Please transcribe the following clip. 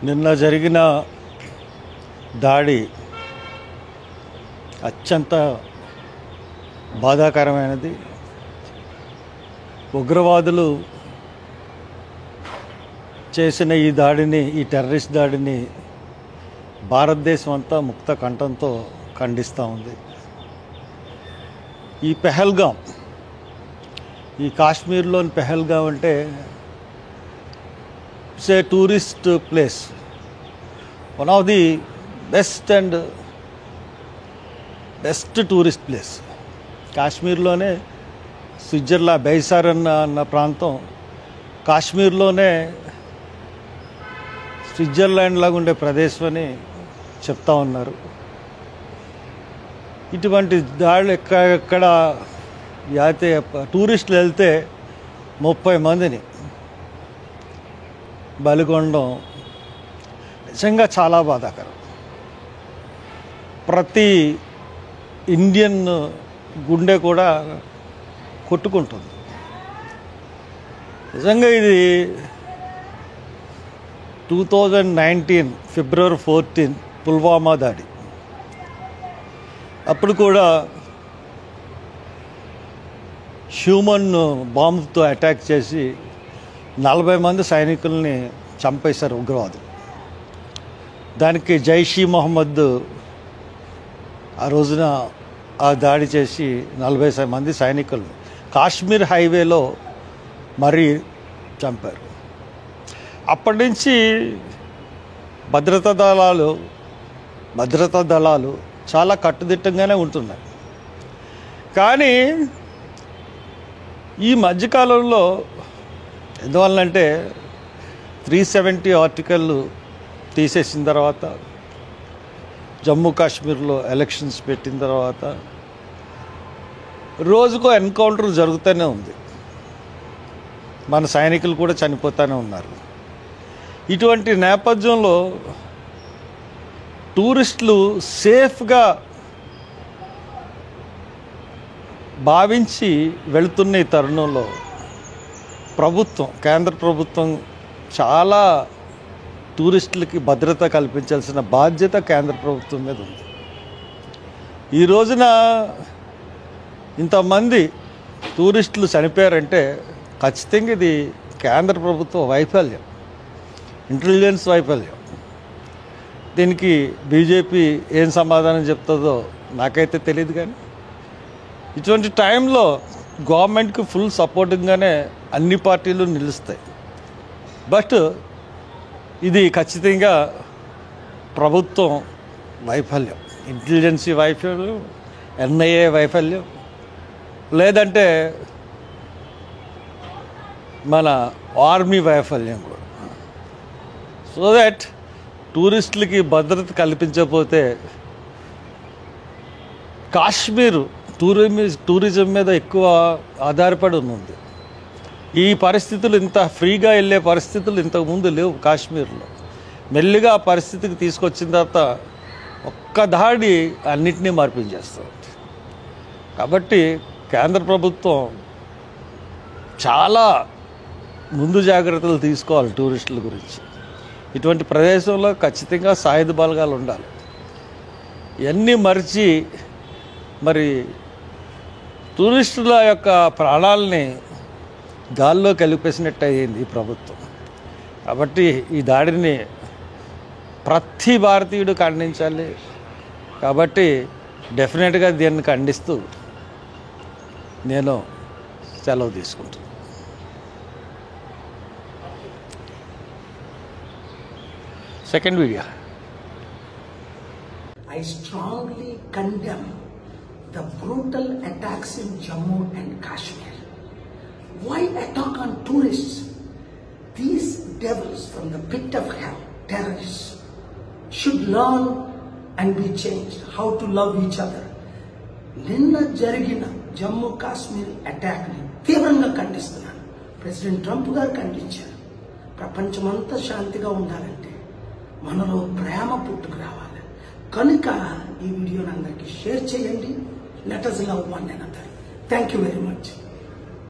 నిన్న జరిగిన దాడి అత్యంత బాధాకరమైనది. ఉగ్రవాదులు చేసిన ఈ దాడిని, ఈ టెర్రరిస్ట్ దాడిని భారతదేశం అంతా ముక్త కంఠంతో ఖండిస్తూ ఉంది. ఈ పెహల్గాం, ఈ కాశ్మీర్లోని పెహల్గాం అంటే it's a tourist place, one of the best tourist place. కాశ్మీర్లోనే స్విట్జర్లాండ్, బైసార్ అన్న ప్రాంతం కాశ్మీర్లోనే స్విట్జర్లాండ్ లాగా ఉండే ప్రదేశం అని చెప్తా ఉన్నారు. ఇటువంటి దాడులు ఎక్కడ జాతీయ టూరిస్టులు వెళ్తే 30 మందిని బలిగొనడం నిజంగా చాలా బాధాకరం. ప్రతి ఇండియన్ గుండె కూడా కొట్టుకుంటుంది. నిజంగా ఇది 2019 ఫిబ్రవరి 14 పుల్వామా దాడి. అప్పుడు కూడా హ్యూమన్ బాంబుతో అటాక్ చేసి 40 మంది సైనికుల్ని చంపేశారు ఉగ్రవాదులు. దానికి జైషీ మొహమ్మద్ ఆ రోజున ఆ దాడి చేసి 40 మంది సైనికులు కాశ్మీర్ హైవేలో మరీ చంపారు. అప్పటి నుంచి భద్రతా దళాలు చాలా కట్టుదిట్టంగానే ఉంటున్నాయి. కానీ ఈ మధ్యకాలంలో ఎందువల్లంటే 370 ఆర్టికల్ తీసేసిన తర్వాత, జమ్మూ కాశ్మీర్లో ఎలక్షన్స్ పెట్టిన తర్వాత రోజుకో ఎన్కౌంటర్ జరుగుతూనే ఉంది. మన సైనికులు కూడా చనిపోతూనే ఉన్నారు. ఇటువంటి నేపథ్యంలో టూరిస్టులు సేఫ్గా భావించి వెళుతున్న ఈ తరుణంలో కేంద్ర ప్రభుత్వం చాలా టూరిస్టులకి భద్రత కల్పించాల్సిన బాధ్యత కేంద్ర ప్రభుత్వం మీద ఉంది. ఈ రోజున ఇంతమంది టూరిస్టులు చనిపోయారంటే ఖచ్చితంగా ఇది కేంద్ర ప్రభుత్వ వైఫల్యం, ఇంటెలిజెన్స్ వైఫల్యం. దీనికి బీజేపీ ఏం సమాధానం చెప్తుందో నాకైతే తెలియదు. కానీ ఇటువంటి టైంలో గవర్నమెంట్కి ఫుల్ సపోర్టింగ్గానే అన్ని పార్టీలు నిలుస్తాయి. బట్ ఇది ఖచ్చితంగా ప్రభుత్వం వైఫల్యం, ఇంటెలిజెన్సీ వైఫల్యం, ఎన్ఐఏ వైఫల్యం, లేదంటే మన ఆర్మీ వైఫల్యం కూడా. సో దట్ టూరిస్టులకి భద్రత కల్పించకపోతే కాశ్మీర్ టూరిజం మీద ఎక్కువ ఆధారపడి ఉంది. ఈ పరిస్థితులు, ఇంత ఫ్రీగా వెళ్ళే పరిస్థితులు ఇంతకుముందు లేవు కాశ్మీర్లో. మెల్లిగా ఆ పరిస్థితికి తీసుకొచ్చిన తర్వాత ఒక్క దాడి అన్నిటినీ మార్పించేస్తుంది. కాబట్టి కేంద్ర ప్రభుత్వం చాలా ముందు జాగ్రత్తలు తీసుకోవాలి టూరిస్టుల గురించి. ఇటువంటి ప్రదేశంలో ఖచ్చితంగా సాయుధ బలగాలు ఉండాలి. ఇవన్నీ మరిచి మరి టూరిస్టుల యొక్క ప్రాణాలని గాల్లో కలిపేసినట్టు అయ్యింది ఈ ప్రభుత్వం. కాబట్టి ఈ దాడిని ప్రతి భారతీయుడు ఖండించాలి. కాబట్టి డెఫినెట్గా దీన్ని ఖండిస్తూ నేను సెలవు తీసుకుంటాను. Second video. I strongly condemn the brutal attacks in Jammu and Kashmir. Why attack on tourists? These devils from the pit of hell, terrorists, should learn and be changed how to love each other. నిన్న జరిగిన జమ్మూ కాశ్మీర్ అటాక్ని తీవ్రంగా ఖండిస్తున్నాను. President Trump గారు ఖండించారు. ప్రపంచమంతా శాంతిగా ఉండాలంటే మనలో ప్రేమ పుట్టుకు రావాలి. కనుక ఈ వీడియోని అందరికీ షేర్ చేయండి. Let us love one another. Thank you very much.